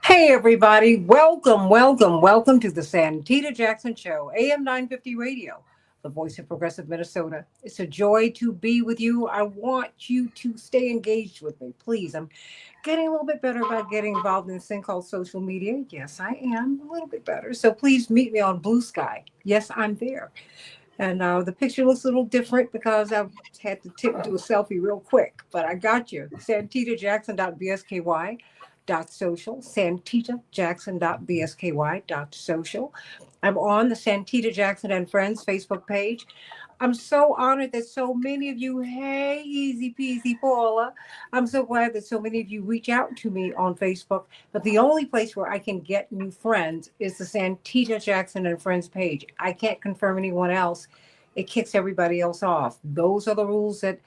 Hey, everybody. Welcome to the Santita Jackson Show, AM 950 Radio, the voice of progressive Minnesota. It's a joy to be with you. I want you to stay engaged with me, please. I'm getting a little bit better about getting involved in this thing called social media. Yes, I am a little bit better. So please meet me on Blue Sky. Yes, I'm there. And the picture looks a little different because I've had to do a selfie real quick, but I got you. SantitaJackson.bsky dot social, SantitaJackson.bsky dot social. I'm on the Santita Jackson and Friends Facebook page. I'm so honored that so many of you, hey, easy peasy Paula. I'm so glad that so many of you reach out to me on Facebook. But the only place where I can get new friends is the Santita Jackson and Friends page. I can't confirm anyone else. It kicks everybody else off. Those are the rules that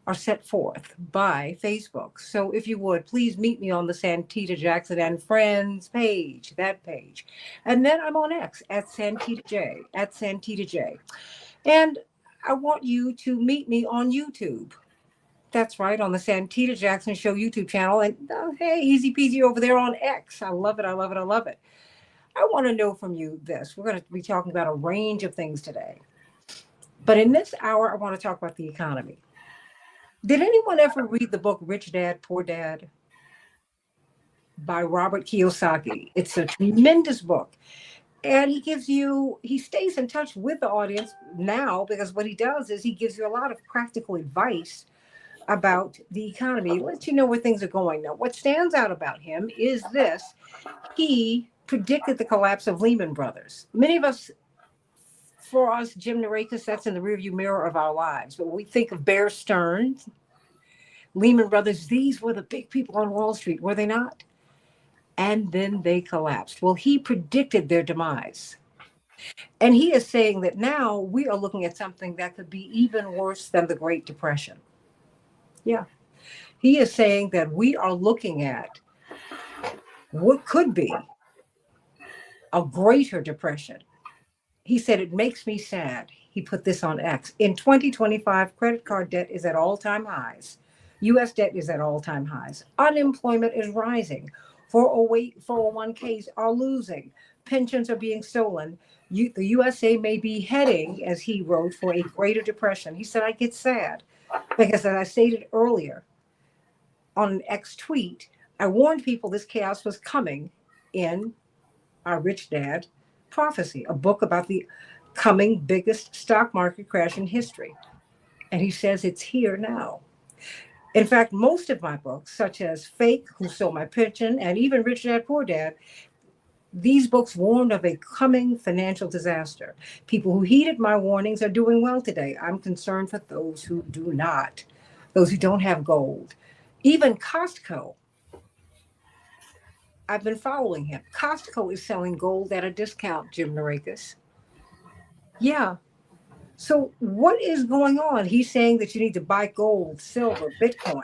are set forth by Facebook. So if you would, please meet me on the Santita Jackson and Friends page, that page. And then I'm on X at Santita J, at Santita J. And I want you to meet me on YouTube. That's right, on the Santita Jackson Show YouTube channel. And hey, easy peasy over there on X. I love it. I love it. I love it. I want to know from you this. We're going to be talking about a range of things today. But in this hour, I want to talk about the economy. Did anyone ever read the book Rich Dad, Poor Dad by Robert Kiyosaki? It's a tremendous book. And he stays in touch with the audience now because what he does is he gives you a lot of practical advice about the economy. He lets you know where things are going. Now, what stands out about him is this: he predicted the collapse of Lehman Brothers. Many of us, for us, Jim Narakis, that's in the rearview mirror of our lives. But when we think of Bear Stearns, Lehman Brothers, these were the big people on Wall Street, were they not? And then they collapsed. Well, he predicted their demise. And he is saying that now we are looking at something that could be even worse than the Great Depression. Yeah. He is saying that we are looking at what could be a greater depression. He said, it makes me sad. He put this on X. In 2025, credit card debt is at all time highs. US debt is at all time highs. Unemployment is rising. 401ks are losing. Pensions are being stolen. The USA may be heading, as he wrote, for a greater depression. He said, I get sad because, as I stated earlier on an X tweet, I warned people this chaos was coming in our Rich Dad Prophecy, a book about the coming biggest stock market crash in history. And he says it's here now. In fact, most of my books, such as Fake, Who Stole My Pension, and even Rich Dad Poor Dad, these books warned of a coming financial disaster. People who heeded my warnings are doing well today. I'm concerned for those who do not, those who don't have gold. Even Costco, I've been following him. Costco is selling gold at a discount, Jim Narakis. Yeah. So what is going on? He's saying that you need to buy gold, silver, Bitcoin.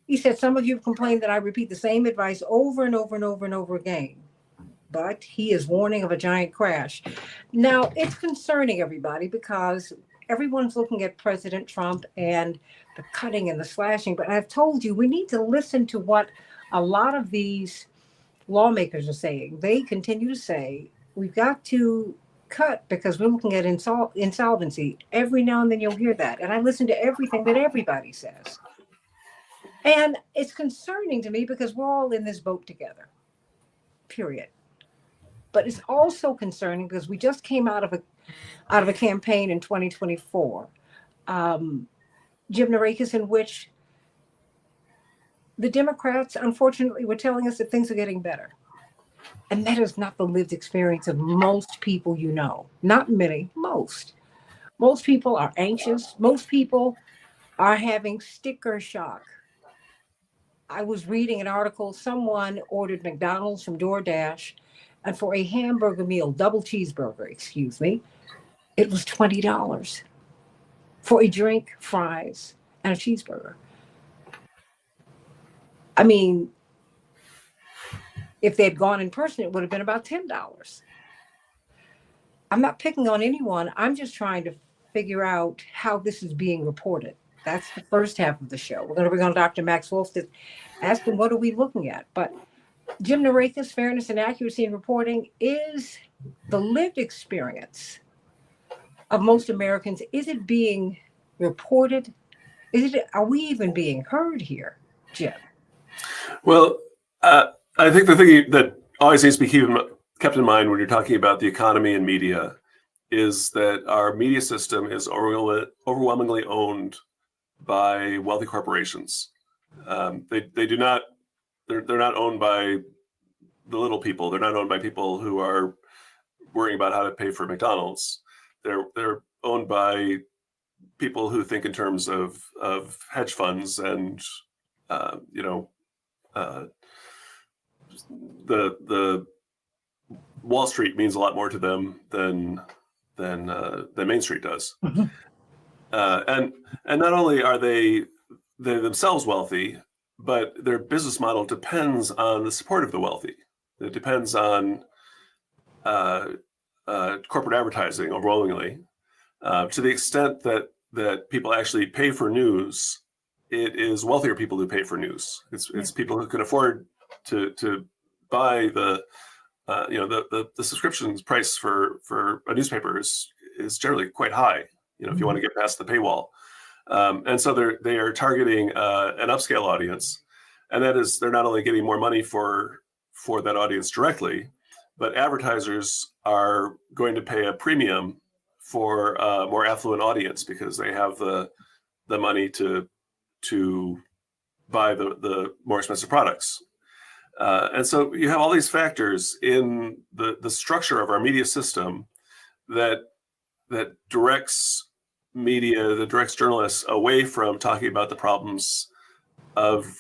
He said some of you have complained that I repeat the same advice over and over and over and over again. But he is warning of a giant crash. Now, it's concerning everybody because everyone's looking at President Trump and the cutting and the slashing. But I've told you, we need to listen to what a lot of these lawmakers are saying. They continue to say, we've got to cut because we're looking at insolvency. Every now and then you'll hear that. And I listen to everything that everybody says. And it's concerning to me because we're all in this boat together, period. But it's also concerning because we just came out of a campaign in 2024, um, Jim Narakis, in which the Democrats, unfortunately, were telling us that things are getting better. And that is not the lived experience of most people you know. Not many, most. Most people are anxious. Most people are having sticker shock. I was reading an article, someone ordered McDonald's from DoorDash, and for a hamburger meal, double cheeseburger, excuse me, it was $20 for a drink, fries, and a cheeseburger. I mean, if they had gone in person, it would have been about $10. I'm not picking on anyone. I'm just trying to figure out how this is being reported. That's the first half of the show. We're going to bring on Dr. Max Wolf to ask him, what are we looking at? But Jim Narekas, fairness and accuracy in reporting is the lived experience of most Americans. Is it being reported? Are we even being heard here, Jim? Well, I think the thing that always needs to be kept in mind when you're talking about the economy and media is that our media system is overwhelmingly owned by wealthy corporations. They do not. They're not owned by the little people. They're not owned by people who are worrying about how to pay for McDonald's. They're owned by people who think in terms of hedge funds and you know the Wall Street means a lot more to them than Main Street does. Mm-hmm. And not only are they themselves wealthy, but their business model depends on the support of the wealthy. It depends on corporate advertising overwhelmingly. To the extent that people actually pay for news, it is wealthier people who pay for news. It's people who can afford to buy the subscription price for a newspaper is generally quite high. If you want to get past the paywall, and so they are targeting an upscale audience, and that is they're not only getting more money for that audience directly, but advertisers are going to pay a premium for a more affluent audience because they have the money to buy the more expensive products. And so you have all these factors in the structure of our media system that directs media, that directs journalists away from talking about the problems of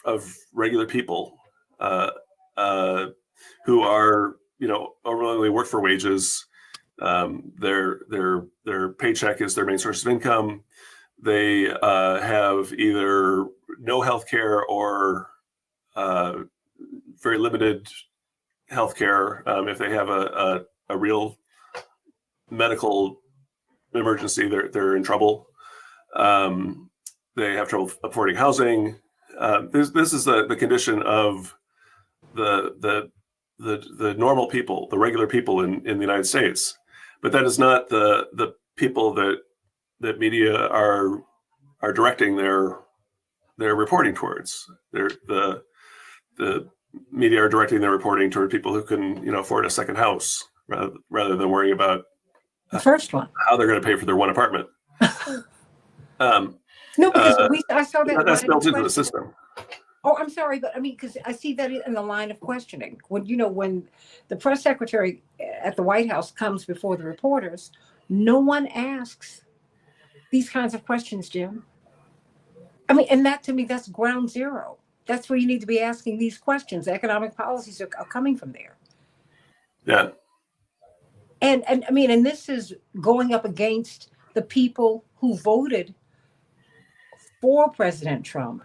regular people who are overwhelmingly work for wages. Their paycheck is their main source of income. They have either no health care or very limited healthcare. If they have a real medical emergency, they're in trouble. They have trouble affording housing. This is the condition of the normal people, the regular people in the United States. But that is not the people that media are directing their reporting towards. The media are directing their reporting toward people who can afford a second house rather than worrying about the first one, how they're going to pay for their one apartment. No, because I saw that that's built into the system. Oh, I'm sorry, but I mean, because I see that in the line of questioning. When the press secretary at the White House comes before the reporters, no one asks these kinds of questions, Jim. I mean, and that to me, that's ground zero. That's where you need to be asking these questions. Economic policies are coming from there. Yeah. And I mean, and this is going up against the people who voted for President Trump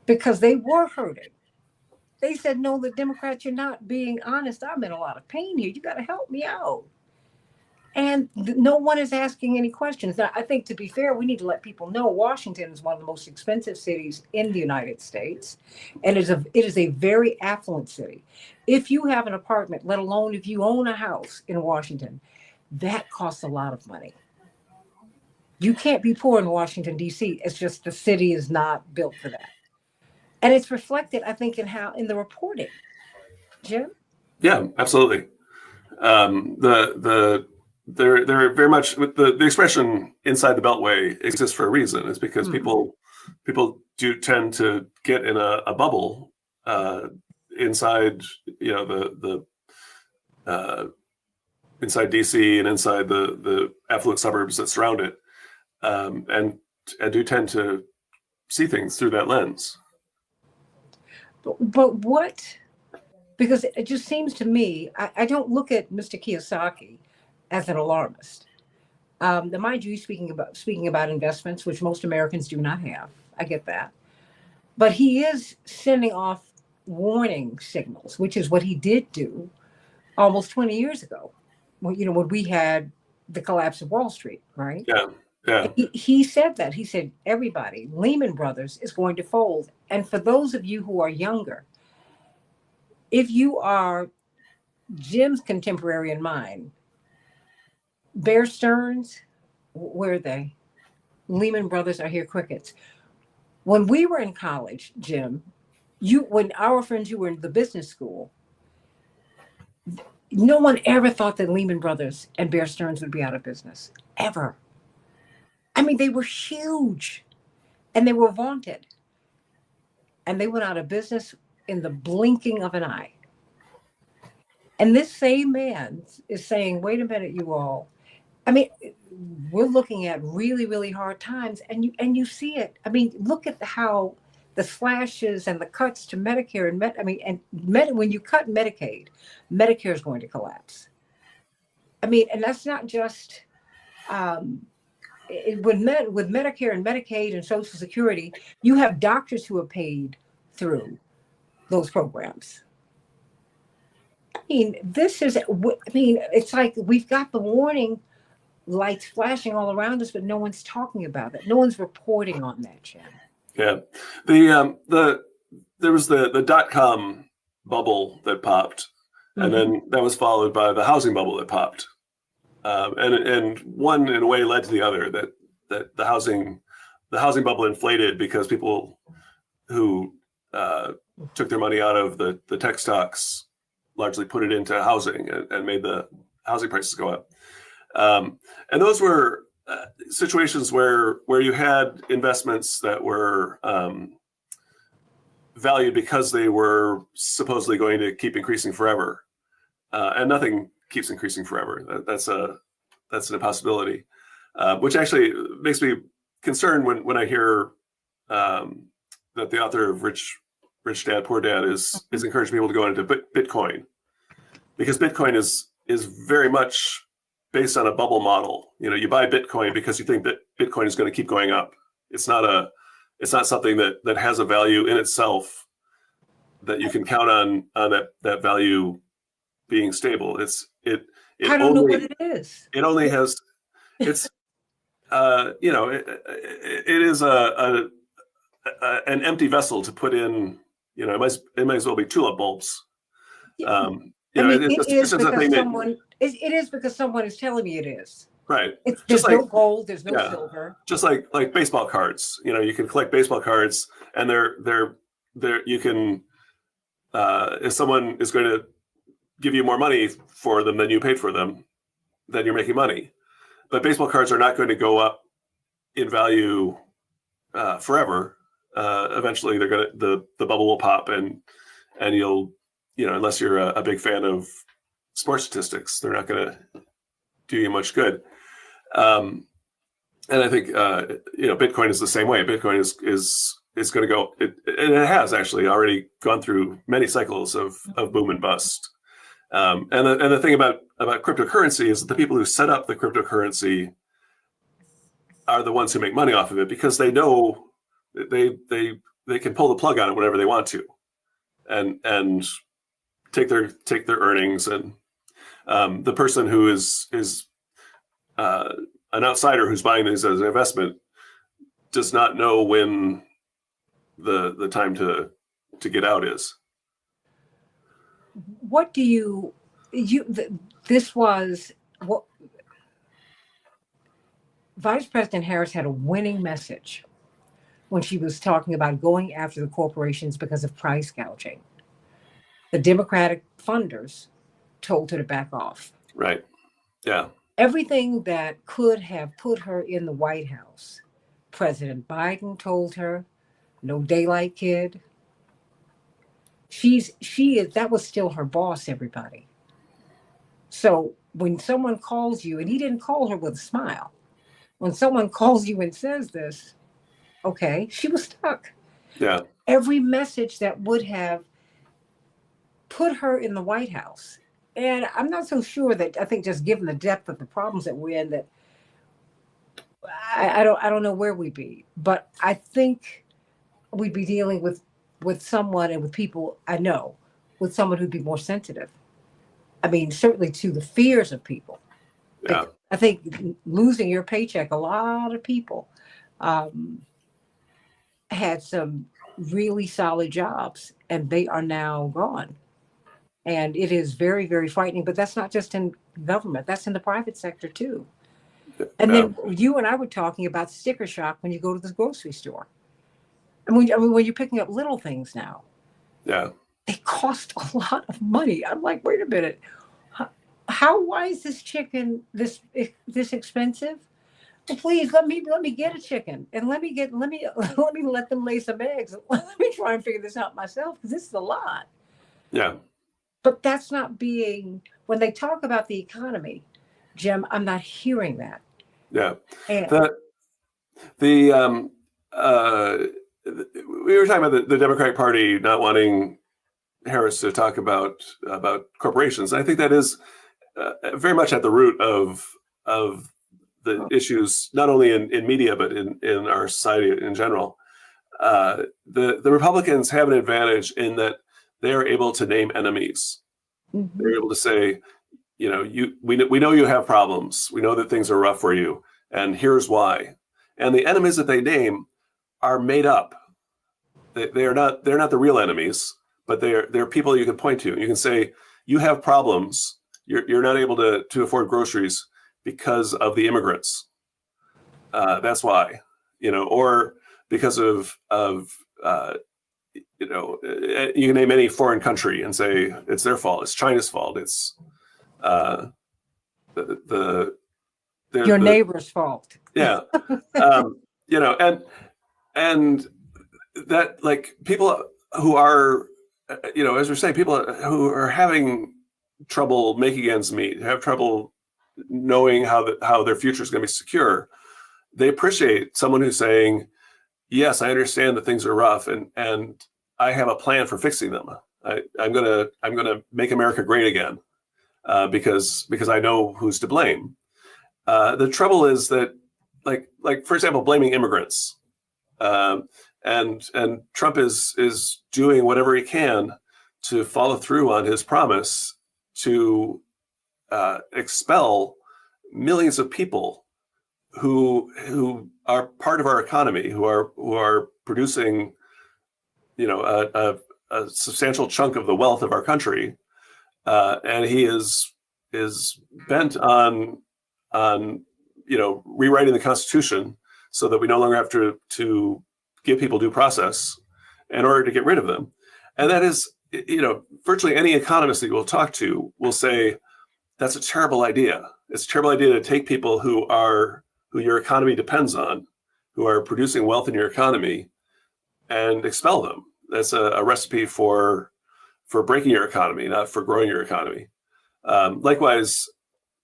because they were hurting. They said, no, the Democrats, you're not being honest. I'm in a lot of pain here. You got to help me out. And no one is asking any questions. Now, I think to be fair, we need to let people know Washington is one of the most expensive cities in the United States. And it is a very affluent city. If you have an apartment, let alone if you own a house in Washington, that costs a lot of money. You can't be poor in Washington, D.C. It's just the city is not built for that. And it's reflected, I think, in the reporting. Jim? Yeah, absolutely. They're very much with the expression "inside the Beltway" exists for a reason. It's because people do tend to get in a bubble inside the inside DC and inside the affluent suburbs that surround it, and do tend to see things through that lens. But what? Because it just seems to me, I don't look at Mr. Kiyosaki as an alarmist. Mind you, speaking about investments, which most Americans do not have. I get that. But he is sending off warning signals, which is what he did do almost 20 years ago, when we had the collapse of Wall Street, right? Yeah. Yeah. He said that. He said, everybody, Lehman Brothers is going to fold. And for those of you who are younger, if you are Jim's contemporary and mine, Bear Stearns, where are they? Lehman Brothers, I hear crickets. When we were in college, Jim, when our friends, you were in the business school, no one ever thought that Lehman Brothers and Bear Stearns would be out of business. Ever. I mean, they were huge and they were vaunted. And they went out of business in the blinking of an eye. And this same man is saying, wait a minute, you all. I mean, we're looking at really, really hard times, and you see it. I mean, look at how the slashes and the cuts to Medicare when you cut Medicaid, Medicare is going to collapse. I mean, and that's not just with Medicare and Medicaid and Social Security. You have doctors who are paid through those programs. I mean, it's like we've got the warning lights flashing all around us, but no one's talking about it. No one's reporting on that, Jim. Yeah, there was the .com bubble that popped, and then that was followed by the housing bubble that popped, and one in a way led to the other. That the housing bubble inflated because people who took their money out of the tech stocks largely put it into housing and made the housing prices go up. And those were situations where you had investments that were valued because they were supposedly going to keep increasing forever, and nothing keeps increasing forever. That's an impossibility, which actually makes me concerned when I hear that the author of Rich Dad Poor Dad is encouraging people to go into Bitcoin, because Bitcoin is very much based on a bubble model. You buy Bitcoin because you think that Bitcoin is going to keep going up. It's not something that has a value in itself that you can count on that value being stable. I don't know what it is. It only has it is an empty vessel to put in. It might as well be tulip bulbs. It is because someone is telling me it is. Right. There's no gold, there's no silver. Just like baseball cards. You can collect baseball cards, and they're you can if someone is going to give you more money for them than you paid for them, then you're making money. But baseball cards are not going to go up in value forever. Eventually, the bubble will pop, and you'll unless you're a big fan of sports statistics, they're not going to do you much good. And I think Bitcoin is the same way. Bitcoin is going to go. And it has actually already gone through many cycles of boom and bust. And the thing about cryptocurrency is that the people who set up the cryptocurrency are the ones who make money off of it, because they know they can pull the plug on it whenever they want to, and take their earnings. And the person who is an outsider who's buying these as an investment does not know when the time to get out is. What do this was what Vice President Harris had a winning message when she was talking about going after the corporations because of price gouging. The Democratic funders told her to back off. Right. Yeah. Everything that could have put her in the White House, President Biden told her, no daylight kid. That was still her boss, everybody. So when someone calls you, and he didn't call her with a smile, when someone calls you and says this, okay, she was stuck. Yeah. Every message that would have put her in the White House. And I'm not so sure that, I think just given the depth of the problems that we're in, that I don't know where we'd be, but I think we'd be dealing with someone, and with people I know, with someone who'd be more sensitive. I mean, certainly to the fears of people. Yeah. I think losing your paycheck, a lot of people had some really solid jobs, and they are now gone. And it is very, very frightening. But that's not just in government, that's in the private sector too. And Yeah, then you and I were talking about sticker shock when you go to the grocery store. And when you're picking up little things now, yeah, they cost a lot of money. I'm like, wait a minute. Why is this chicken this expensive? Well, please let me get a chicken and let me let them lay some eggs. Let me try and figure this out myself because this is a lot. yeah, But that's not being when they talk about the economy, Jim. I'm not hearing that. yeah. And The the uh, we were talking about the Democratic Party not wanting Harris to talk about corporations. I think that is very much at the root of the issues, not only in media but in our society in general. The Republicans have an advantage in that they are able to name enemies. Mhm. They're able to say, we know you have problems. We know that things are rough for you, and here's why. And the enemies that they name are made up. They're not the real enemies, but they're people you can point to. You can say you have problems. You're not able to afford groceries because of the immigrants. That's why, or because of you can name any foreign country and say it's their fault. It's China's fault. It's uh, the Your the neighbor's fault. yeah, um, and that like people who are as we're saying, people who are having trouble making ends meet, have trouble knowing how their future is going to be secure. They appreciate someone who's saying, yes, I understand that things are rough, and I have a plan for fixing them. I'm gonna make America great again, because I know who's to blame. The trouble is that, like for example, blaming immigrants, um, and Trump is doing whatever he can to follow through on his promise to expel millions of people who are part of our economy, who are producing, a substantial chunk of the wealth of our country, and he is bent on rewriting the Constitution so that we no longer have to give people due process in order to get rid of them. And that is, virtually any economist that you will talk to will say that's a terrible idea. It's a terrible idea to take people who your economy depends on, who are producing wealth in your economy, and expel them. That's a recipe for breaking your economy, not for growing your economy. Likewise,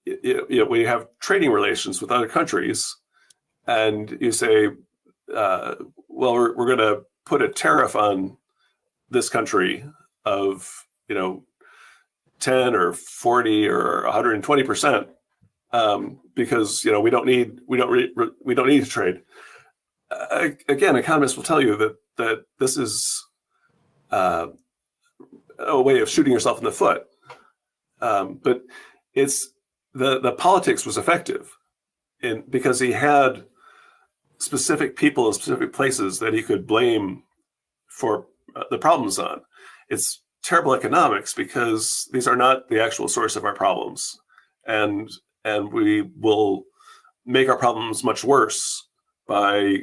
when you have trading relations with other countries, and you say, well, we're going to put a tariff on this country of 10 or 40 or 120%, because we don't need to trade. Again, economists will tell you that this is a way of shooting yourself in the foot. But it's the politics was effective because he had specific people in specific places that he could blame for the problems on. It's terrible economics because these are not the actual source of our problems, and we will make our problems much worse by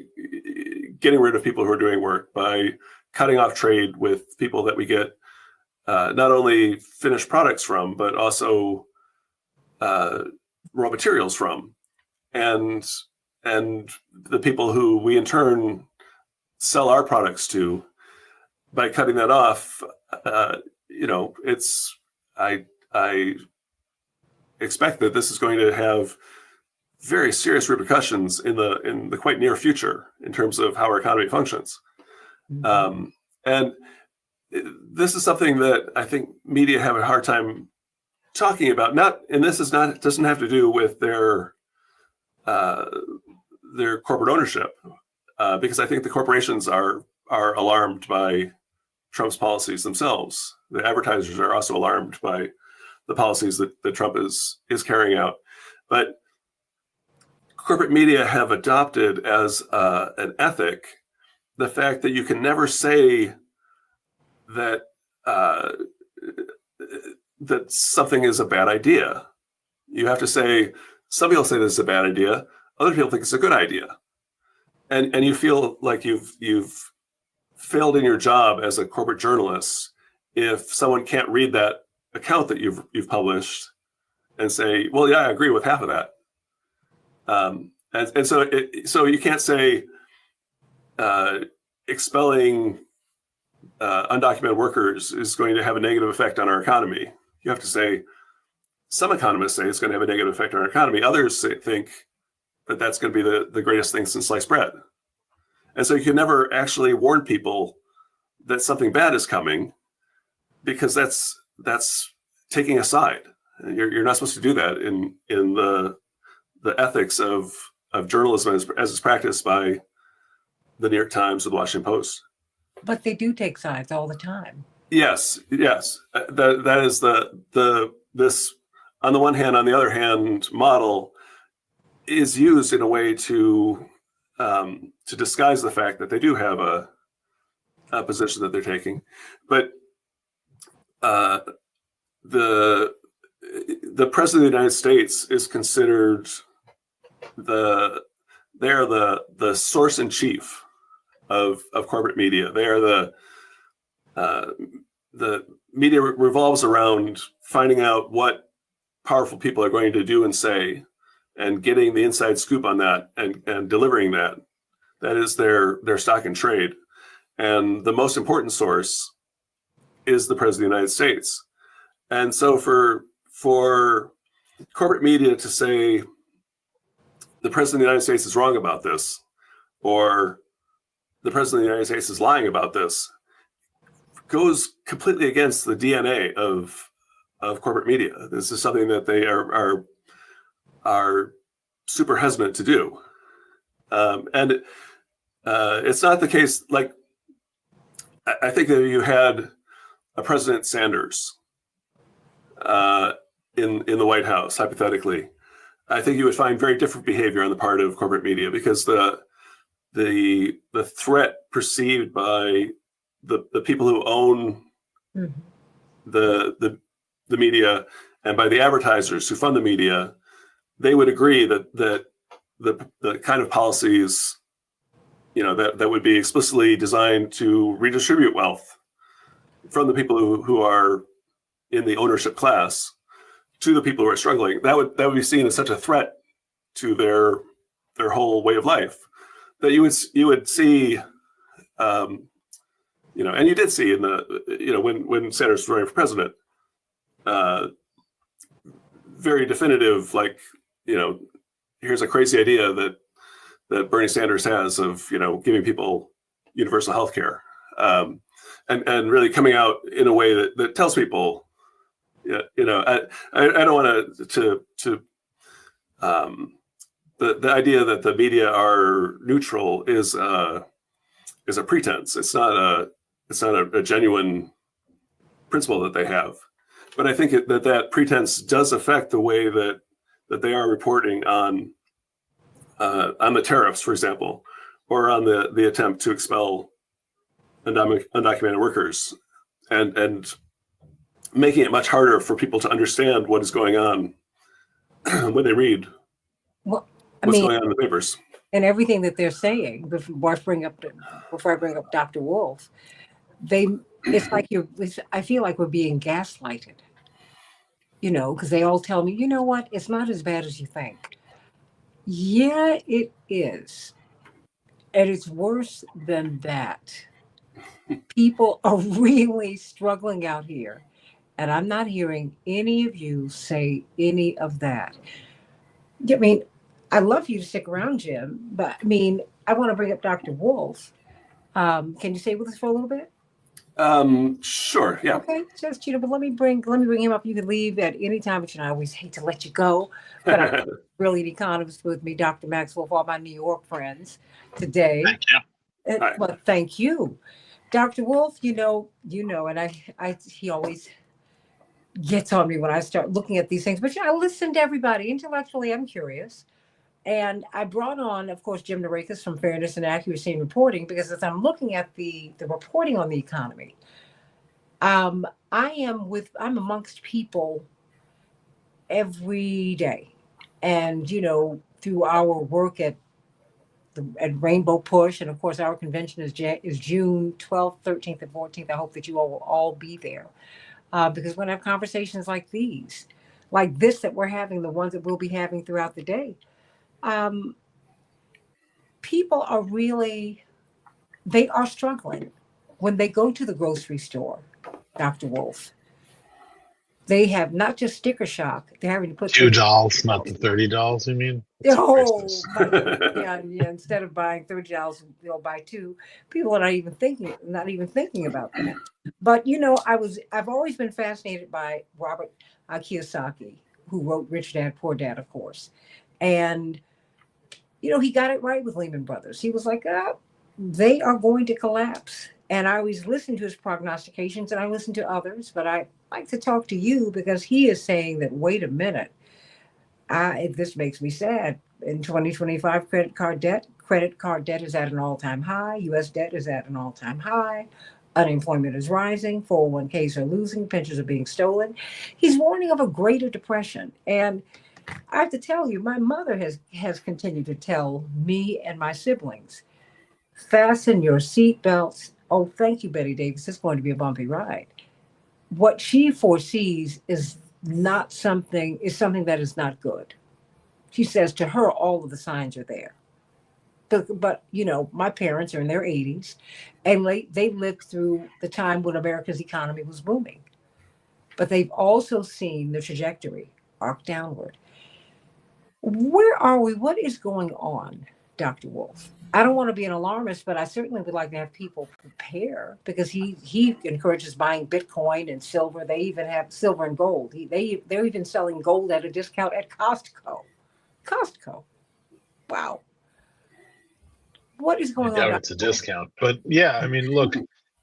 getting rid of people who are doing work, by cutting off trade with people that we get not only finished products from, but also raw materials from, and the people who we in turn sell our products to. By cutting that off, it's I expect that this is going to have very serious repercussions in the quite near future in terms of how our economy functions. Mhm. And this is something that I think media have a hard time talking about. Doesn't have to do with their corporate ownership, because I think the corporations are alarmed by Trump's policies themselves. The advertisers are also alarmed by the policies that Trump is carrying out. But corporate media have adopted as an ethic the fact that you can never say that that something is a bad idea. You have to say, some people say this is a bad idea, other people think it's a good idea. And you feel like you've failed in your job as a corporate journalist if someone can't read that account that you've published and say, well, yeah, I agree with half of that. And so you can't say expelling undocumented workers is going to have a negative effect on our economy. You have to say, some economists say it's going to have a negative effect on our economy. Others think that that's going to be the greatest thing since sliced bread. And so you can never actually warn people that something bad is coming, because that's taking a side. You're not supposed to do that in the ethics of journalism as it's practiced by the New York Times or the Washington Post. But they do take sides all the time. Yes. That is this on the one hand, on the other hand model is used in a way to disguise the fact that they do have a position that they're taking. But the president of the United States is considered they're the source in chief of corporate media. They are the media revolves around finding out what powerful people are going to do and say, and getting the inside scoop on that and delivering that. That is their stock and trade. And the most important source is the president of the United States. And so for corporate media to say the president of the United States is wrong about this, or the president of the United States is lying about this, goes completely against the DNA of corporate media. This is something that they are super hesitant to do. And it's not the case. Like, I think that you had a President Sanders in the White House, hypothetically, I think you would find very different behavior on the part of corporate media, because the threat perceived by the people who own the media and by the advertisers who fund the media, they would agree that the kind of policies, that would be explicitly designed to redistribute wealth from the people who are in the ownership class to the people who are struggling, that would be seen as such a threat to their whole way of life, that you would see, and you did see in when Sanders was running for president, very definitive, like, here's a crazy idea that Bernie Sanders has of, giving people universal health care, and really coming out in a way that tells people, I don't want to the idea that the media are neutral is a pretense. It's not a genuine principle that they have. But I think that pretense does affect the way that they are reporting on the tariffs, for example, or on the attempt to expel undocumented workers, and making it much harder for people to understand what is going on when they read what's going on in the papers. And everything that they're saying, before I bring up Dr. Wolf, it's like I feel like we're being gaslighted, because they all tell me, you know what, it's not as bad as you think. Yeah, it is. And it's worse than that. People are really struggling out here. And I'm not hearing any of you say any of that. I mean, I love you to stick around, Jim, but I want to bring up Dr. Wolf. Can you stay with us for a little bit? Sure. Yeah. Okay. Just, but let me bring him up. You can leave at any time, but I always hate to let you go. But I'm really an economist with me, Dr. Maxwell, for all my New York friends today. Thank you. Well, thank you. Dr. Wolf, and he always gets on me when I start looking at these things, but I listen to everybody. Intellectually, I'm curious. And I brought on, of course, Jim Narekas from Fairness and Accuracy in Reporting, because as I'm looking at the reporting on the economy, I'm amongst people every day. And, through our work at Rainbow Push, and of course, our convention is June 12th, 13th, and 14th. I hope that you all will all be there because we're going to have conversations like this that we're having, the ones that we'll be having throughout the day. Um, People are really, they are struggling when they go to the grocery store, Dr. Wolf. They have not just sticker shock, they're having to put Two things. dolls, not the $30. You mean? It's Oh priceless. my goodness! Yeah, yeah. Instead of buying $30, they'll buy two. People are not even thinking about that. But I've always been fascinated by Robert Kiyosaki, who wrote Rich Dad Poor Dad, of course, and he got it right with Lehman Brothers. He was like, they are going to collapse. And I always listen to his prognostications, and I listen to others, but I like to talk to you because he is saying that. Wait a minute, this makes me sad. In 2025, credit card debt is at an all-time high. U.S. debt is at an all-time high. Unemployment is rising. 401ks are losing. Pensions are being stolen. He's warning of a greater depression. And I have to tell you, my mother has continued to tell me and my siblings, fasten your seatbelts. Oh, thank you, Betty Davis. It's going to be a bumpy ride. What she foresees is something that is not good. She says to her, all of the signs are there. But my parents are in their 80s, and they lived through the time when America's economy was booming. But they've also seen the trajectory arc downward. Where are we? What is going on, Dr. Wolf? I don't want to be an alarmist, but I certainly would like to have people prepare because he encourages buying Bitcoin and silver. They even have silver and gold. They're even selling gold at a discount at Costco. Costco. Wow. What is I going on, doubt Dr. it's a Wolf? discount, but yeah, I mean, look,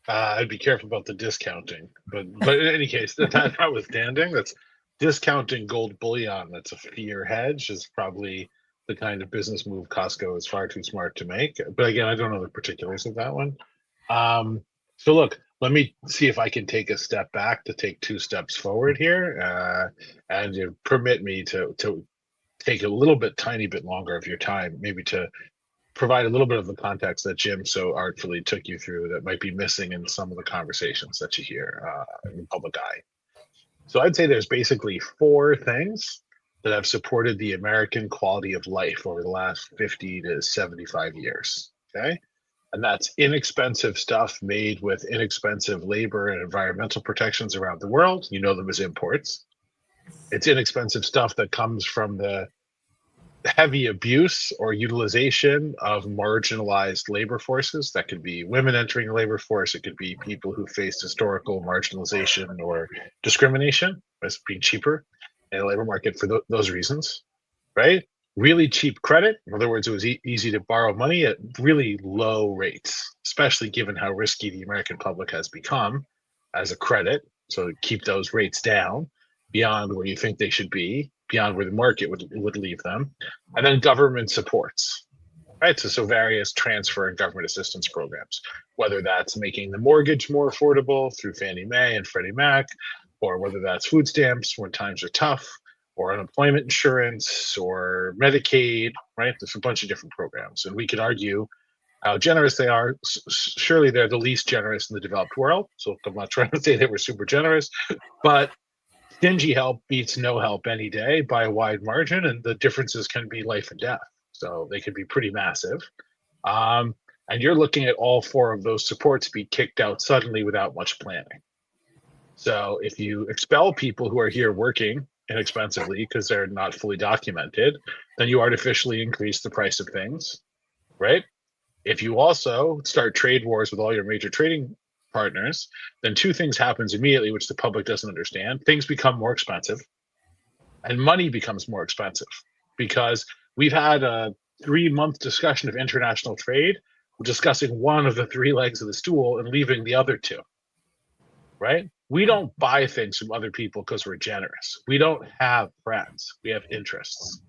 I'd be careful about the discounting. But in any case, that notwithstanding, that's discounting gold bullion. That's a fear hedge. Is probably the kind of business move Costco is far too smart to make. But again, I don't know the particulars of that one. So look, let me see if I can take a step back to take two steps forward here, and permit me to take a little bit, tiny bit longer of your time, maybe to provide a little bit of the context that Jim so artfully took you through that might be missing in some of the conversations that you hear in the public eye. So I'd say there's basically four things that have supported the American quality of life over the last 50 to 75 years. Okay. And that's inexpensive stuff made with inexpensive labor and environmental protections around the world. You know them as imports. It's inexpensive stuff that comes from the heavy abuse or utilization of marginalized labor forces. That could be women entering the labor force. It could be people who faced historical marginalization or discrimination as being cheaper in the labor market for those reasons, right? Really cheap credit. In other words, it was easy to borrow money at really low rates, especially given how risky the American public has become as a credit. So keep those rates down beyond where you think they should be, beyond where the market would leave them. And then government supports, right? So various transfer and government assistance programs, whether that's making the mortgage more affordable through Fannie Mae and Freddie Mac, or whether that's food stamps when times are tough, or unemployment insurance, or Medicaid, right? There's a bunch of different programs. And we could argue how generous they are. Surely they're the least generous in the developed world. So I'm not trying to say they were super generous, but stingy help beats no help any day by a wide margin, and the differences can be life and death. So they can be pretty massive. Um, and you're looking at all four of those supports be kicked out suddenly without much planning. So if you expel people who are here working inexpensively because they're not fully documented, then you artificially increase the price of things, right? If you also start trade wars with all your major trading partners, then two things happens immediately, which the public doesn't understand. Things become more expensive, and money becomes more expensive because we've had a 3 month discussion of international trade. We're discussing one of the three legs of the stool and leaving the other two, right? We don't buy things from other people because we're generous. We don't have friends. We have interests,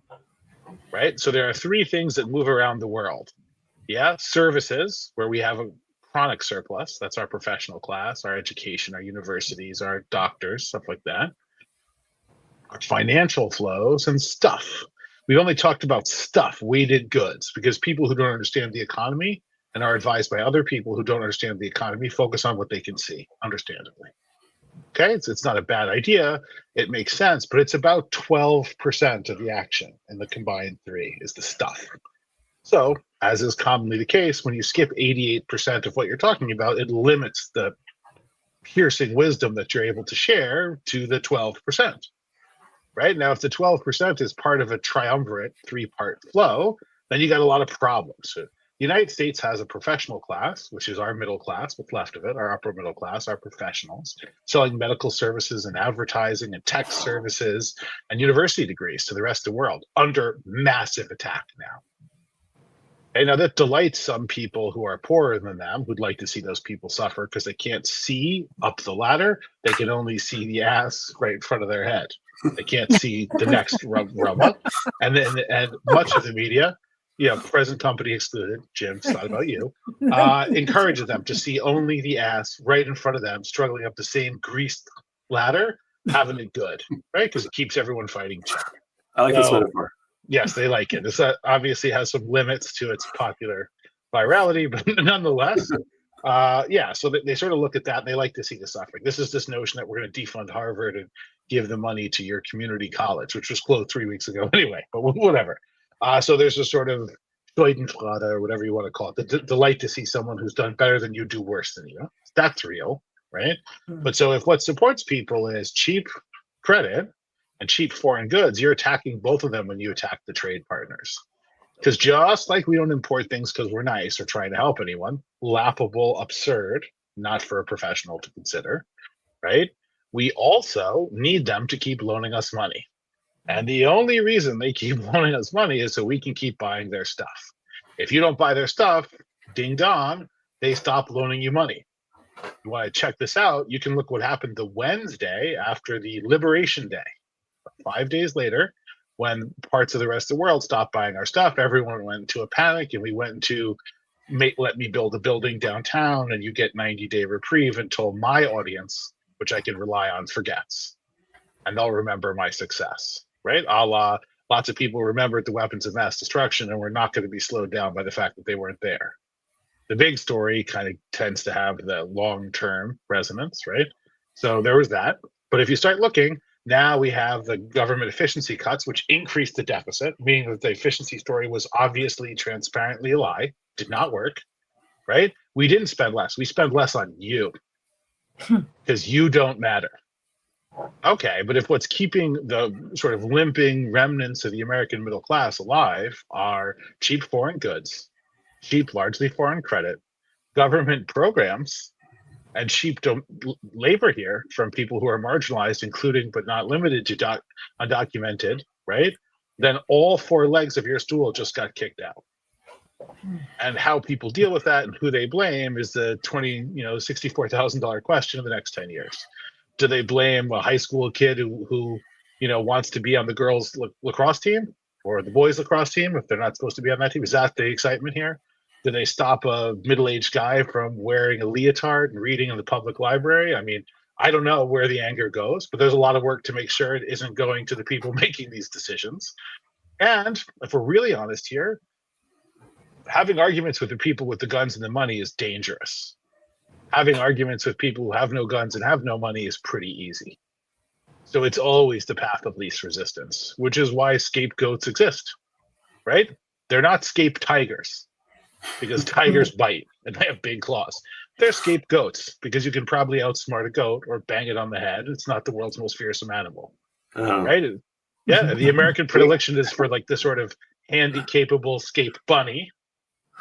right? So there are three things that move around the world. Yeah, services, where we have a chronic surplus. That's our professional class, our education, our universities, our doctors, stuff like that. Our financial flows and stuff. We've only talked about stuff, weighted goods, because people who don't understand the economy and are advised by other people who don't understand the economy focus on what they can see, understandably. Okay, it's not a bad idea. It makes sense, but it's about 12% of the action in the combined three is the stuff. So, as is commonly the case, when you skip 88% of what you're talking about, it limits the piercing wisdom that you're able to share to the 12%. Right now, if the 12% is part of a triumvirate 3-part flow, then you got a lot of problems. So the United States has a professional class, which is our middle class, what's left of it, our upper middle class, our professionals, selling medical services and advertising and tech services and university degrees to the rest of the world under massive attack now. And now that delights some people who are poorer than them, who'd like to see those people suffer because they can't see up the ladder. They can only see the ass right in front of their head. They can't see the next rung up. And much of the media, present company excluded, Jim, it's not about you, encourages them to see only the ass right in front of them, struggling up the same greased ladder, having it good, right? Because it keeps everyone fighting check. I like this metaphor. Yes, they like it. This obviously has some limits to its popular virality, but nonetheless, so they sort of look at that and they like to see the suffering. This is this notion that we're going to defund Harvard and give the money to your community college, which was closed 3 weeks ago anyway, but whatever. So there's a sort of Schadenfreude or whatever you want to call it, the delight to see someone who's done better than you do worse than you. That's real, right? Mm-hmm. But so if what supports people is cheap credit and cheap foreign goods, you're attacking both of them when you attack the trade partners. Because just like we don't import things because we're nice or trying to help anyone, laughable, absurd, not for a professional to consider, right? We also need them to keep loaning us money. And the only reason they keep loaning us money is so we can keep buying their stuff. If you don't buy their stuff, ding dong, they stop loaning you money. You want to check this out, you can look what happened the Wednesday after the Liberation Day. 5 days later, when parts of the rest of the world stopped buying our stuff, everyone went into a panic and we went into let me build a building downtown and you get 90-day reprieve until my audience, which I can rely on, forgets. And they'll remember my success, right? A la lots of people remembered the weapons of mass destruction and we're not going to be slowed down by the fact that they weren't there. The big story kind of tends to have the long-term resonance, right? So there was that. But if you start looking, now we have the government efficiency cuts, which increased the deficit, meaning that the efficiency story was obviously transparently a lie, did not work, right? We didn't spend less. We spend less on you because you don't matter. Okay, but if what's keeping the sort of limping remnants of the American middle class alive are cheap foreign goods, cheap largely foreign credit, government programs, and cheap labor here from people who are marginalized, including but not limited to undocumented, right? Then all 4 legs of your stool just got kicked out. And how people deal with that and who they blame is the $64,000 question in the next 10 years. Do they blame a high school kid who wants to be on the girls' lacrosse team or the boys' lacrosse team if they're not supposed to be on that team? Is that the excitement here? Do they stop a middle-aged guy from wearing a leotard and reading in the public library? I mean, I don't know where the anger goes, but there's a lot of work to make sure it isn't going to the people making these decisions. And if we're really honest here, having arguments with the people with the guns and the money is dangerous. Having arguments with people who have no guns and have no money is pretty easy. So it's always the path of least resistance, which is why scapegoats exist, right? They're not scape tigers, because tigers bite and they have big claws. They're scapegoats because you can probably outsmart a goat or bang it on the head. It's not the world's most fearsome animal, right? Yeah, the American predilection is for like the sort of handy-capable scape bunny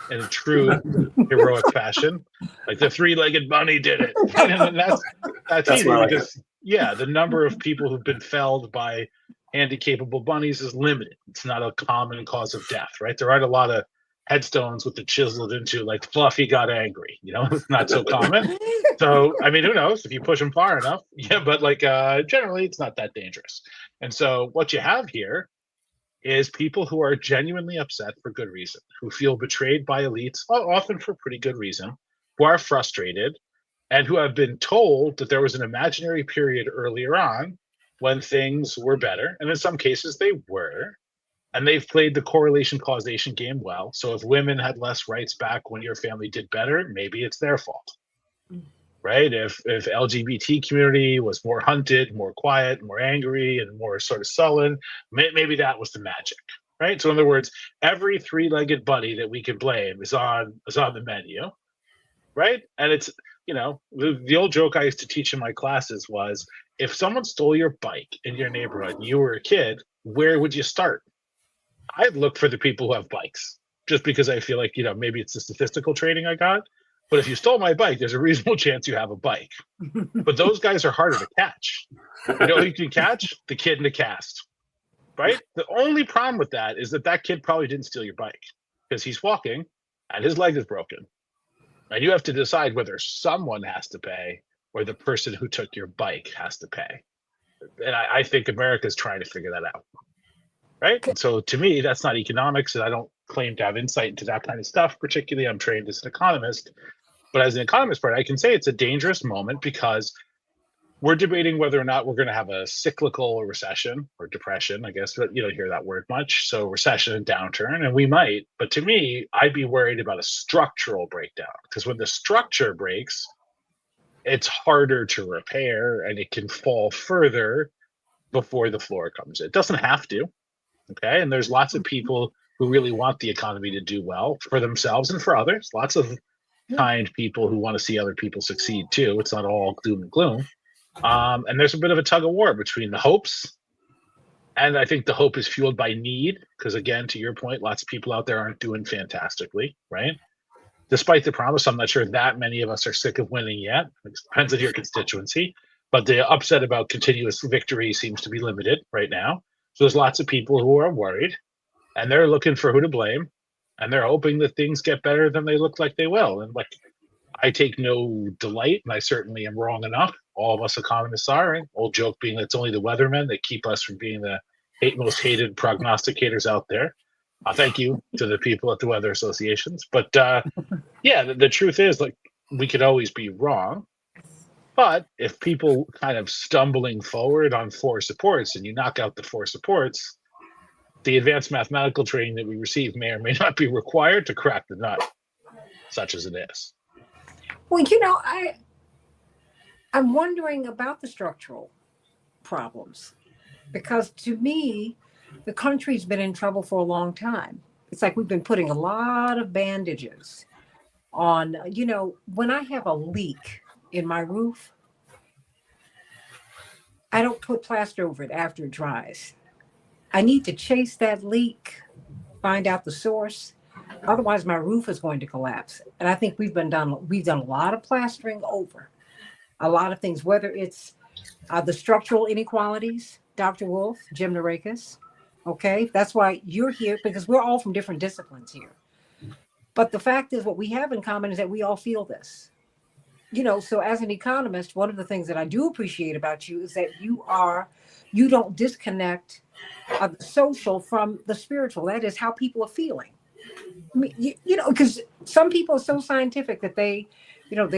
in a true heroic fashion. Like the 3-legged bunny did it. And that's easy because, the number of people who've been felled by handy-capable bunnies is limited. It's not a common cause of death, right? There aren't a lot of headstones with the chiseled into like Fluffy got angry, it's not so common. So I mean, who knows if you push them far enough, but like generally it's not that dangerous. And so what you have here is people who are genuinely upset for good reason, who feel betrayed by elites, often for pretty good reason, who are frustrated and who have been told that there was an imaginary period earlier on when things were better. And in some cases, they were. And they've played the correlation causation game well. So if women had less rights back when your family did better, maybe it's their fault. Right? If LGBT community was more hunted, more quiet, more angry, and more sort of sullen, maybe that was the magic. Right? So in other words, every three-legged buddy that we can blame is on the menu. Right? And it's, the old joke I used to teach in my classes was, if someone stole your bike in your neighborhood and you were a kid, where would you start? I'd look for the people who have bikes, just because I feel like, maybe it's the statistical training I got. But if you stole my bike, there's a reasonable chance you have a bike. But those guys are harder to catch. You know who you can catch? The kid in the cast, right? The only problem with that is that kid probably didn't steal your bike, because he's walking and his leg is broken. And you have to decide whether someone has to pay or the person who took your bike has to pay. And I think America's trying to figure that out. Right. And so to me, that's not economics. And I don't claim to have insight into that kind of stuff. Particularly, I'm trained as an economist. But as an economist, I can say it's a dangerous moment, because we're debating whether or not we're going to have a cyclical recession or depression, I guess, but you don't hear that word much. So recession and downturn, and we might. But to me, I'd be worried about a structural breakdown, because when the structure breaks, it's harder to repair and it can fall further before the floor comes in. It doesn't have to. Okay. And there's lots of people who really want the economy to do well for themselves and for others. Lots of kind people who want to see other people succeed too. It's not all doom and gloom. And there's a bit of a tug of war between the hopes. And I think the hope is fueled by need, because again, to your point, lots of people out there aren't doing fantastically, right? Despite the promise, I'm not sure that many of us are sick of winning yet. It depends on your constituency. But the upset about continuous victory seems to be limited right now. So there's lots of people who are worried, and they're looking for who to blame, and they're hoping that things get better than they look like they will. And I take no delight, and I certainly am wrong enough. All of us economists are. Right? Old joke being that it's only the weathermen that keep us from being the most hated prognosticators out there. Thank you to the people at the weather associations. But the truth is, we could always be wrong. But if people kind of stumbling forward on four supports and you knock out the four supports, the advanced mathematical training that we receive may or may not be required to crack the nut, such as it is. Well, I'm wondering about the structural problems, because to me, the country's been in trouble for a long time. It's like we've been putting a lot of bandages on, when I have a leak in my roof, I don't put plaster over it after it dries. I need to chase that leak, find out the source. Otherwise, my roof is going to collapse. And I think we've done a lot of plastering over a lot of things, whether it's the structural inequalities, Dr. Wolf, Jim Narakis. Okay, that's why you're here, because we're all from different disciplines here. But the fact is, what we have in common is that we all feel this. So as an economist, one of the things that I do appreciate about you is that you don't disconnect the social from the spiritual. That is how people are feeling. I mean, because some people are so scientific that they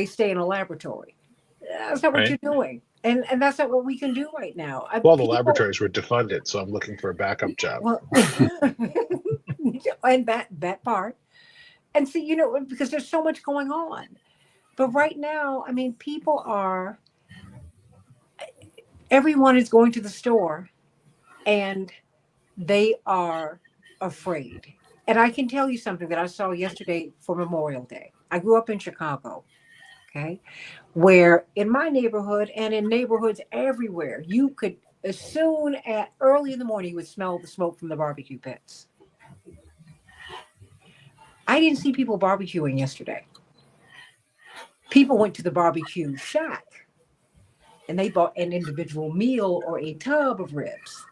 stay in a laboratory. That's not what you're doing. And that's not what we can do right now. The laboratories were defunded, so I'm looking for a backup job. Well, and that part. And so, because there's so much going on. But right now, I mean, everyone is going to the store and they are afraid. And I can tell you something that I saw yesterday for Memorial Day. I grew up in Chicago, okay, where in my neighborhood and in neighborhoods everywhere, you could, as soon as early in the morning, you would smell the smoke from the barbecue pits. I didn't see people barbecuing yesterday. People went to the barbecue shack and they bought an individual meal or a tub of ribs.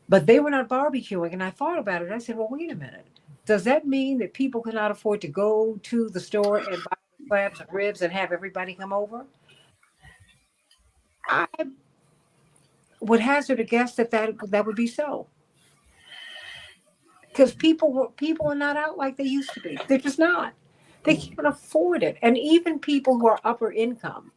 But they were not barbecuing. And I thought about it. I said, well, wait a minute. Does that mean that people cannot afford to go to the store and buy slabs of ribs and have everybody come over? I would hazard a guess that would be so. Because people are not out like they used to be. They're just not. They can't afford it. And even people who are upper income,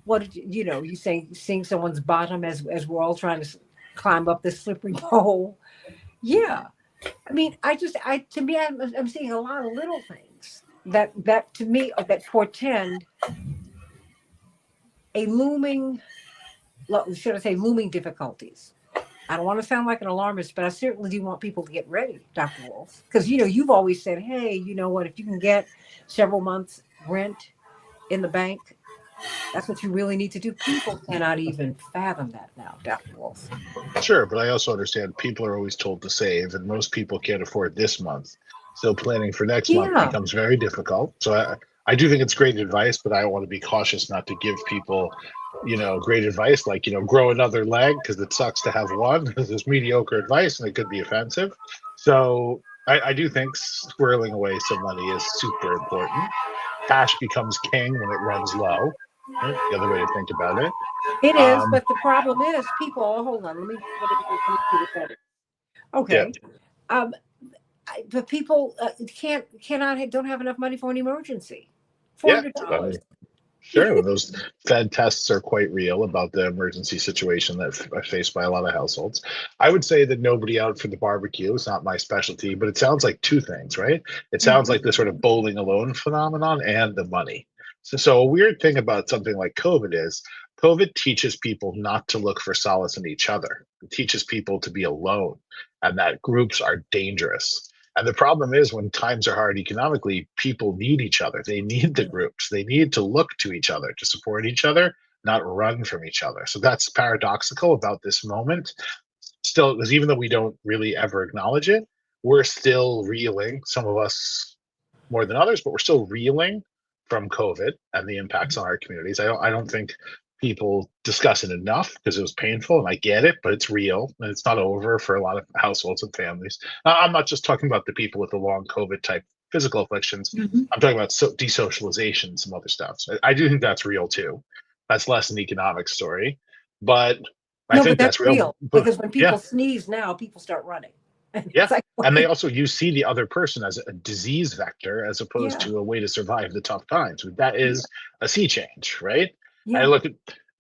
what did you saying seeing someone's bottom as we're all trying to climb up this slippery pole. Yeah. I mean, to me, I'm seeing a lot of little things that to me that portend a looming, should I say, looming difficulties. I don't want to sound like an alarmist, but I certainly do want people to get ready, Dr. Wolf, because you've always said, hey, you know what? If you can get several months rent in the bank, that's what you really need to do. People cannot even fathom that now, Dr. Wolf. Sure, but I also understand people are always told to save, and most people can't afford this month. So planning for next month Yeah. becomes very difficult. So I do think it's great advice, but I want to be cautious not to give people, great advice like, grow another leg because it sucks to have one. This is mediocre advice and it could be offensive. So I do think squirreling away some money is super important. Cash becomes king when it runs low. Right? The other way to think about it. It is, Um, but the problem is people. Oh, hold on, let me see what that is. yeah, Okay, um, the people don't have enough money for an emergency. four yeah. hundred I dollars. mean, sure, those Fed tests are quite real about the emergency situation that faced by a lot of households. I would say that nobody out for the barbecue is not my specialty, but it sounds like two things, right? It sounds like the sort of bowling alone phenomenon and the money. So a weird thing about something like COVID is COVID teaches people not to look for solace in each other. It teaches people to be alone and that groups are dangerous. And the problem is when times are hard economically, people need each other. They need the groups. They need to look to each other to support each other, not run from each other. So that's paradoxical about this moment. Still, because even though we don't really ever acknowledge it, we're still reeling. Some of us more than others, but we're still reeling from COVID and the impacts on our communities. I don't think people discuss it enough because it was painful and I get it, but it's real and it's not over for a lot of households and families. I'm not just talking about the people with the long COVID type physical afflictions. Mhm. I'm talking about desocialization and some other stuff. So I do think that's real too. That's less an economic story, but I No, but think that's that's real. real But because when yeah, people sneeze now, people start running. And yeah. it's like, And they also, you see the other person as a disease vector as opposed yeah, to a way to survive the tough times. That yeah, is a sea change, right? I yeah. look at,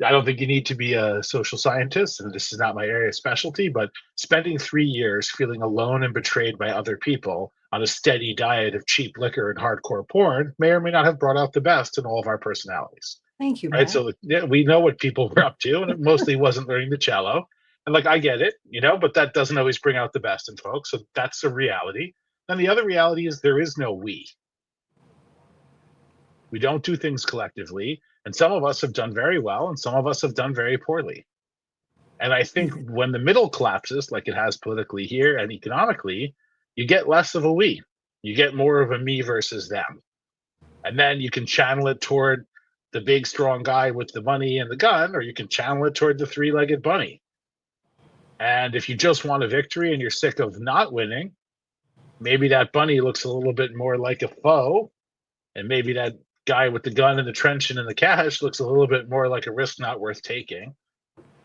I don't think you need to be a social scientist, and this is not my area of specialty, but spending 3 years feeling alone and betrayed by other people on a steady diet of cheap liquor and hardcore porn may or may not have brought out the best in all of our personalities, Thank you, right? Matt. So yeah, we know what people were up to, and it mostly wasn't learning the cello. And like I get it, but that doesn't always bring out the best in folks. So that's a reality. And the other reality is there is no we. We don't do things collectively, and some of us have done very well, and some of us have done very poorly. And I think when the middle collapses, like it has politically here and economically, you get less of a we. You get more of a me versus them. And then you can channel it toward the big, strong guy with the money and the gun, or you can channel it toward the three-legged bunny. And if you just want a victory and you're sick of not winning, maybe that bunny looks a little bit more like a foe. And maybe that guy with the gun and the trench and the cash looks a little bit more like a risk not worth taking.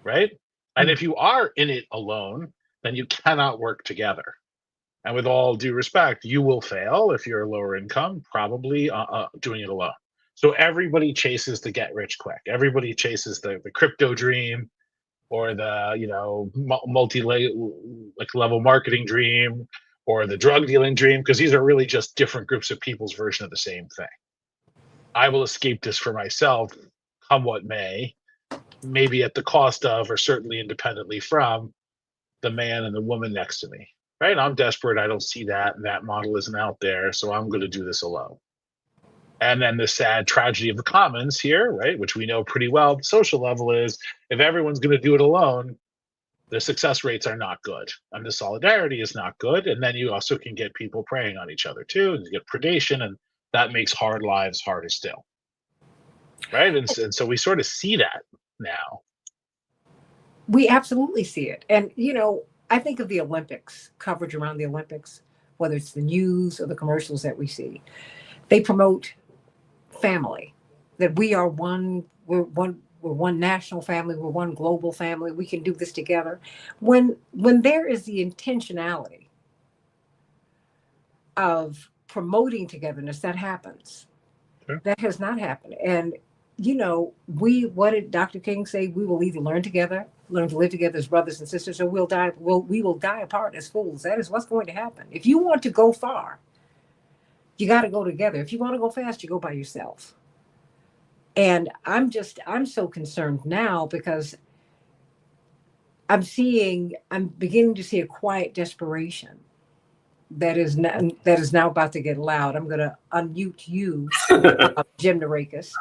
Right. And if you are in it alone, then you cannot work together. And with all due respect, you will fail if you're lower income, probably doing it alone. So everybody chases the get rich quick. Everybody chases the crypto dream or the multi level marketing dream or the drug dealing dream, because these are really just different groups of people's version of the same thing. I will escape this for myself, come what may, maybe at the cost of, or certainly independently from, the man and the woman next to me. Right? I'm desperate. I don't see that. That model isn't out there. So I'm going to do this alone. And then the sad tragedy of the commons here, right, which we know pretty well, the social level is if everyone's going to do it alone, the success rates are not good and the solidarity is not good. And then you also can get people preying on each other too, and you get predation, and that makes hard lives harder still. Right. And so we sort of see that now. We absolutely see it. And, I think of the Olympics, coverage around the Olympics, whether it's the news or the commercials that we see. They promote family, that we're one national family, we're one global family, we can do this together. When there is the intentionality of promoting togetherness, that happens. Sure. That has not happened. And, what did Dr. King say? We will either learn to live together as brothers and sisters, or we will die apart as fools. That is what's going to happen. If you want to go far, you got to go together. If you want to go fast, you go by yourself. And I'm so concerned now because I'm beginning to see a quiet desperation that is now about to get loud. I'm going to unmute you, Jim Narakis,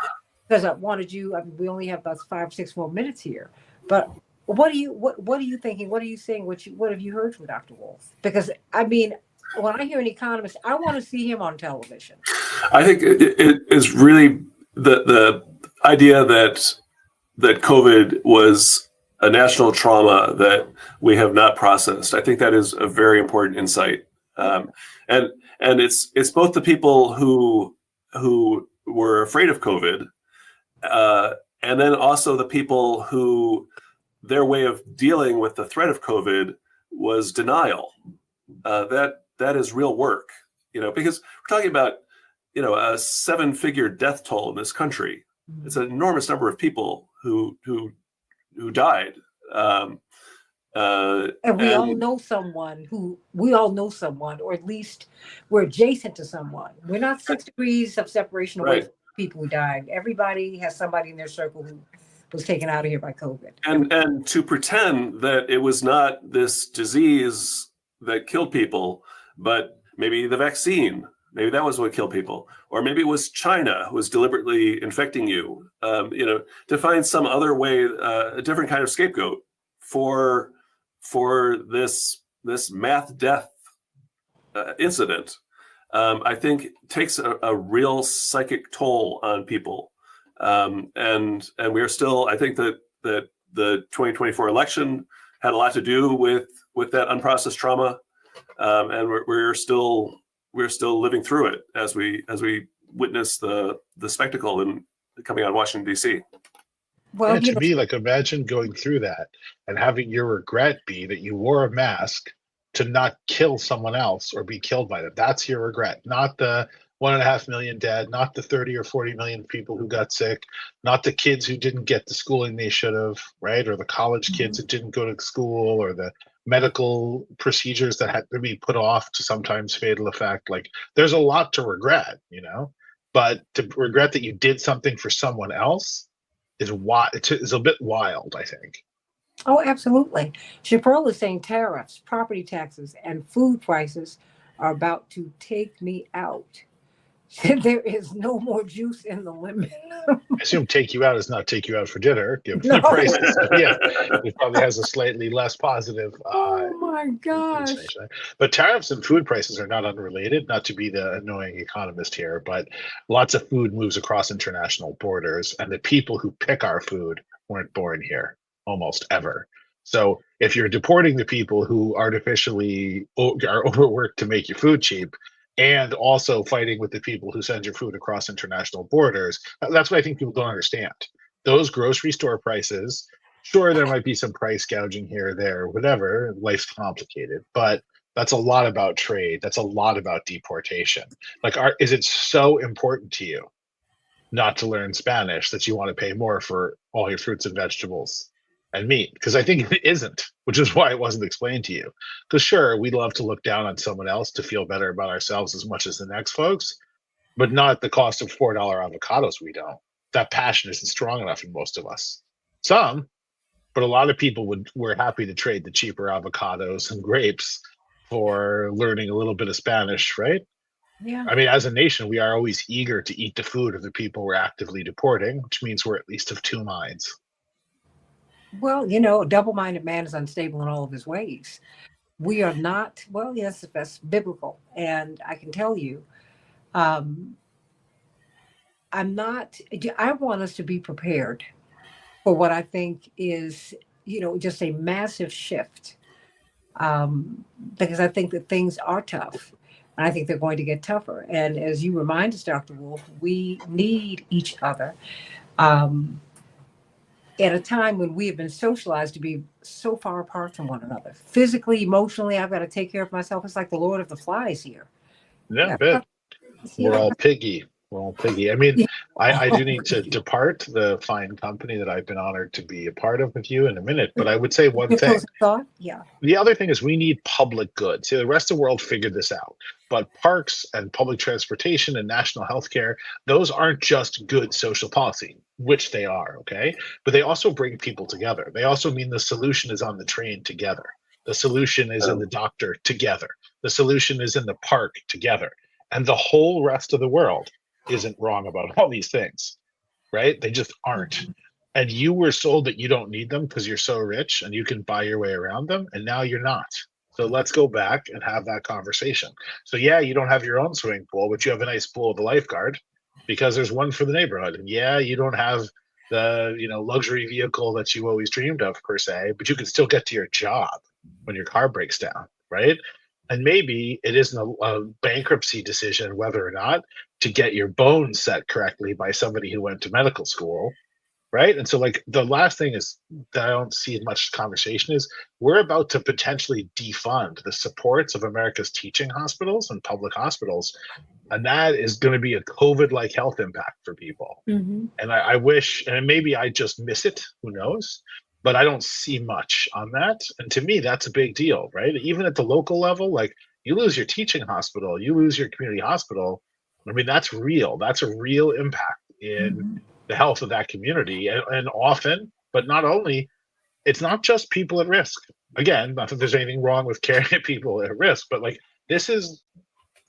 because I wanted you. We only have about 5 or 6 more minutes here. But what are you thinking? What are you saying? What have you heard from Dr. Wolf? Because when I hear an economist, I want to see him on television. I think it is really the idea that COVID was a national trauma that we have not processed. I think that is a very important insight, and it's both the people who were afraid of COVID, and then also the people who their way of dealing with the threat of COVID was denial. That is real work, because we're talking about a 7-figure death toll in this country. It's an enormous number of people who died. And we all know someone, or at least we're adjacent to someone. We're not 6 degrees of separation away from people who died. Everybody has somebody in their circle who was taken out of here by COVID. And to pretend that it was not this disease that killed people, but maybe the vaccine, maybe that was what killed people, or maybe it was China who was deliberately infecting you. To find some other way, a different kind of scapegoat for this math death incident, I think takes a real psychic toll on people. And we are still, I think that the 2024 election had a lot to do with that unprocessed trauma, and we're still living through it as we witness the spectacle in coming out of Washington, D.C. Well, to me, imagine going through that and having your regret be that you wore a mask to not kill someone else or be killed by them. That's your regret, not the 1.5 million dead, not the 30 or 40 million people who got sick, not the kids who didn't get the schooling they should have, right? Or the college kids that didn't go to school, or the medical procedures that had to be put off to sometimes fatal effect. There's a lot to regret, but to regret that you did something for someone else is a bit wild, I think. Oh, absolutely. Chaparral is saying tariffs, property taxes, and food prices are about to take me out. There is no more juice in the lemon. I assume take you out is not take you out for dinner, given the prices. Yeah, it probably has a slightly less positive. Oh my gosh. But tariffs and food prices are not unrelated, not to be the annoying economist here, but lots of food moves across international borders, and the people who pick our food weren't born here almost ever. So if you're deporting the people who artificially are overworked to make your food cheap, and also fighting with the people who send your food across international borders, that's what I think people don't understand. Those grocery store prices, sure, there might be some price gouging here or there, whatever, life's complicated, but that's a lot about trade. That's a lot about deportation. Is it so important to you not to learn Spanish that you want to pay more for all your fruits and vegetables and meat? Because I think it isn't, which is why it wasn't explained to you. Because sure, we'd love to look down on someone else to feel better about ourselves as much as the next folks, but not at the cost of $4 avocados. We don't. That passion isn't strong enough in most of us. Some, but a lot of people were happy to trade the cheaper avocados and grapes for learning a little bit of Spanish, right? Yeah. I mean, as a nation, we are always eager to eat the food of the people we're actively deporting, which means we're at least of two minds. Well, a double-minded man is unstable in all of his ways. We are not, well, yes, that's biblical. And I can tell you, I want us to be prepared for what I think is, just a massive shift. Because I think that things are tough. And I think they're going to get tougher. And as you remind us, Dr. Wolf, we need each other. At a time when we have been socialized to be so far apart from one another, physically, emotionally, I've got to take care of myself. It's like the Lord of the Flies here. Yeah, We're Yeah. all piggy. We're all piggy. I mean, Yeah. I do need to depart the fine company that I've been honored to be a part of with you in a minute, but I would say one Your thing. closing thought? Yeah. The other thing is we need public good. See, the rest of the world figured this out. But parks and public transportation and national health care, those aren't just good social policy, which they are, okay? But they also bring people together. They also mean the solution is on the train together. The solution is in the doctor together. The solution is in the park together. And the whole rest of the world isn't wrong about all these things, right? They just aren't. And you were sold that you don't need them because you're so rich and you can buy your way around them, and now you're not. So let's go back and have that conversation. So yeah, you don't have your own swimming pool, but you have a nice pool with a lifeguard because there's one for the neighborhood. And yeah, you don't have the luxury vehicle that you always dreamed of per se, but you can still get to your job when your car breaks down, right? And maybe it isn't a bankruptcy decision whether or not to get your bones set correctly by somebody who went to medical school, right? And so, like, the last thing is that I don't see much conversation is we're about to potentially defund the supports of America's teaching hospitals and public hospitals, and that is going to be a COVID-like health impact for people. Mm-hmm. And I wish, and maybe I just miss it, who knows? But I don't see much on that. And to me, that's a big deal, right? Even at the local level, like, you lose your teaching hospital, you lose your community hospital. I mean, that's real. That's a real impact in Mm-hmm. the health of that community. And often, but not only, it's not just people at risk. Again, not that there's anything wrong with caring at people at risk, but like, this is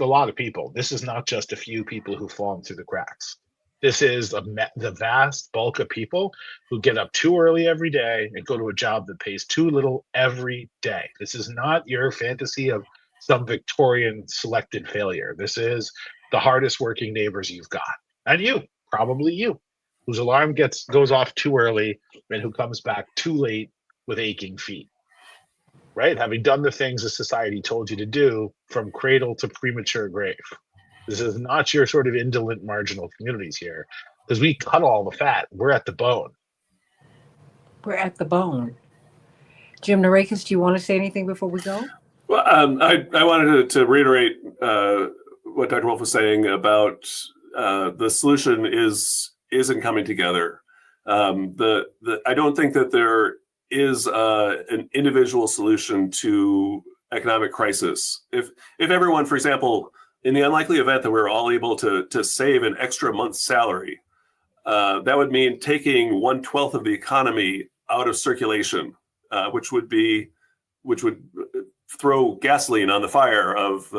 a lot of people. This is not just a few people who've fallen through the cracks. This is the vast bulk of people who get up too early every day and go to a job that pays too little every day. This is not your fantasy of some Victorian selected failure. This is the hardest working neighbors you've got. And you, probably you, whose alarm goes off too early and who comes back too late with aching feet, right? Having done the things that society told you to do from cradle to premature grave. This is not your sort of indolent marginal communities here, because we cut all the fat. We're at the bone. We're at the bone. Jim Narakis, do you want to say anything before we go? Well, I wanted to reiterate what Dr. Wolf was saying about the solution isn't coming together. I don't think that there is an individual solution to economic crisis. If everyone, for example, in the unlikely event that we're all able to save an extra month's salary, that would mean taking 1/12 of the economy out of circulation, which would throw gasoline on the fire of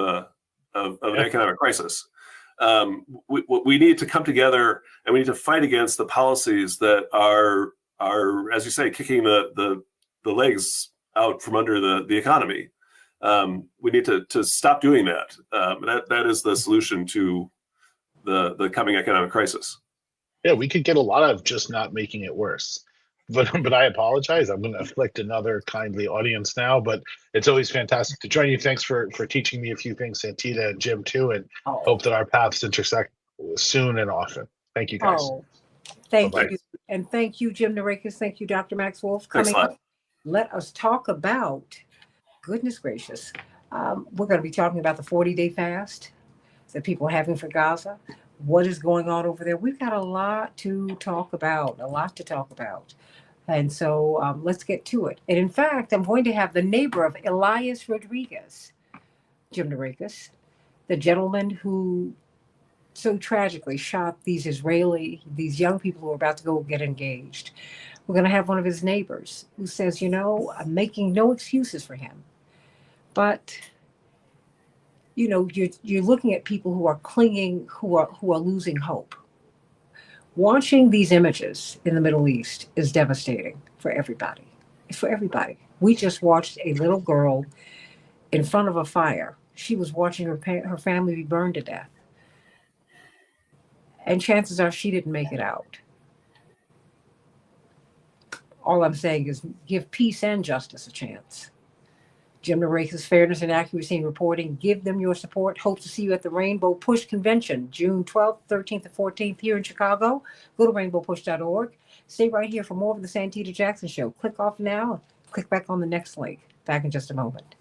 an economic crisis. We need to come together and we need to fight against the policies that are, as you say, kicking the legs out from under the economy. We need to stop doing that. That is the solution to the coming economic crisis. Yeah, we could get a lot of just not making it worse. But I apologize. I'm going to afflict another kindly audience now. But it's always fantastic to join you. Thanks for teaching me a few things, Santita and Jim too, and hope that our paths intersect soon and often. Thank you, guys. Oh, thank Bye-bye. you. And thank you, Jim Narakis. Thank you, Dr. Max Wolf. Thanks a Coming lot. up, let us talk about, goodness gracious, we're going to be talking about the 40-day fast that people are having for Gaza. What is going on over there? We've got a lot to talk about, And so let's get to it. And in fact, I'm going to have the neighbor of Elias Rodriguez, Jim Narakis, the gentleman who so tragically shot these young people who are about to go get engaged. We're going to have one of his neighbors who says, I'm making no excuses for him. But, you're looking at people who are clinging, who are losing hope. Watching these images in the Middle East is devastating for everybody. It's for everybody. We just watched a little girl in front of a fire. She was watching her family be burned to death. And chances are she didn't make it out. All I'm saying is give peace and justice a chance. Jim Narakis, Fairness and Accuracy in Reporting. Give them your support. Hope to see you at the Rainbow Push Convention, June 12th, 13th, and 14th here in Chicago. Go to rainbowpush.org. Stay right here for more of the Santita Jackson Show. Click off now. Click back on the next link. Back in just a moment.